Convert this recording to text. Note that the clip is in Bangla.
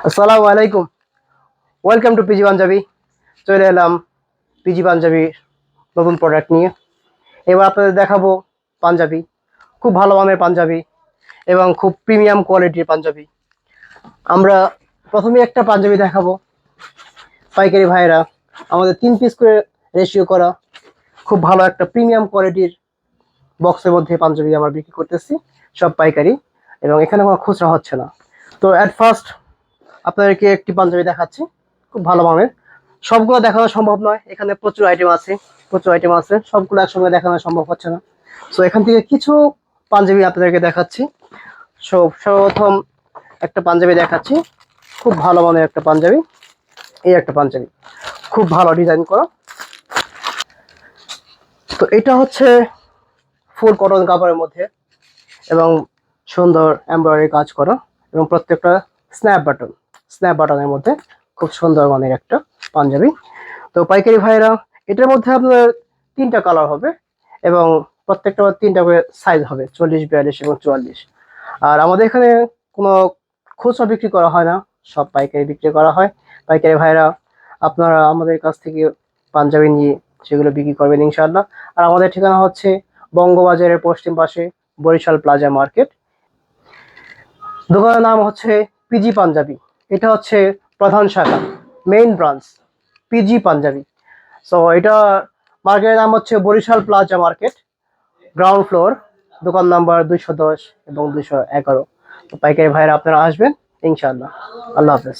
আসসালামু আলাইকুম। Welcome to PG Punjabi. চলে এলাম পিজি পাঞ্জাবির নতুন প্রোডাক্ট নিয়ে। এবার আপনাদের দেখাবো পাঞ্জাবি, খুব ভালো মানের পাঞ্জাবি এবং খুব প্রিমিয়াম কোয়ালিটির পাঞ্জাবি। আমরা প্রথমে একটা পাঞ্জাবি দেখাবো। পাইকারি ভাইরা আমাদের 3 পিস করে রেশিও করা খুব ভালো একটা প্রিমিয়াম কোয়ালিটির বক্সের মধ্যে পাঞ্জাবি আমরা বিক্রি করতেছি, সব পাইকারি, এবং এখানে কোনো খুচরা হচ্ছে না। তো অ্যাট ফার্স্ট আপনাদেরকে একটি পাঞ্জাবি দেখাচ্ছি, খুব ভালো মানের। সবগুলো দেখানো সম্ভব নয়, এখানে প্রচুর আইটেম আছে, সবগুলো একসঙ্গে দেখানো সম্ভব হচ্ছে না। সো এখান থেকে কিছু পাঞ্জাবি আপনাদেরকে দেখাচ্ছি। সর্বপ্রথম একটা পাঞ্জাবি দেখাচ্ছি, খুব ভালো মানের একটা পাঞ্জাবি। এই একটা পাঞ্জাবি খুব ভালো ডিজাইন করা। তো এটা হচ্ছে ফুল কটন কাপড়ের মধ্যে এবং সুন্দর এমব্রয়ডারি কাজ করা, এবং প্রত্যেকটা স্ন্যাপ বাটনের মধ্যে খুব সুন্দর মানের একটা পাঞ্জাবি। তো পাইকারি ভাইরা এটার মধ্যে আপনার 3টা কালার হবে এবং প্রত্যেকটা 3টা করে সাইজ হবে, 40, 42 এবং 44। আর আমাদের এখানে কোনো খুচরা বিক্রি করা হয় না, সব পাইকারি বিক্রি করা হয়। পাইকারি ভাইরা আপনারা আমাদের কাছ থেকে পাঞ্জাবি নিয়ে সেগুলো বিক্রি করবেন ইনশাআল্লাহ। আর আমাদের ঠিকানা হচ্ছে বঙ্গবাজারের পশ্চিম পাশে, বরিশাল প্লাজা মার্কেট। দোকানের নাম হচ্ছে পিজি পাঞ্জাবি। এটা হচ্ছে প্রধান শাখা, main branch PG Punjabi. So এটা মার্কেটের নাম হচ্ছে Barishal plaza market, ground floor, দোকান নাম্বার 210 এবং 211। তো পাইকারি ভাইরা আপনারা আসবেন ইনশাআল্লাহ। আল্লাহ হাফেজ।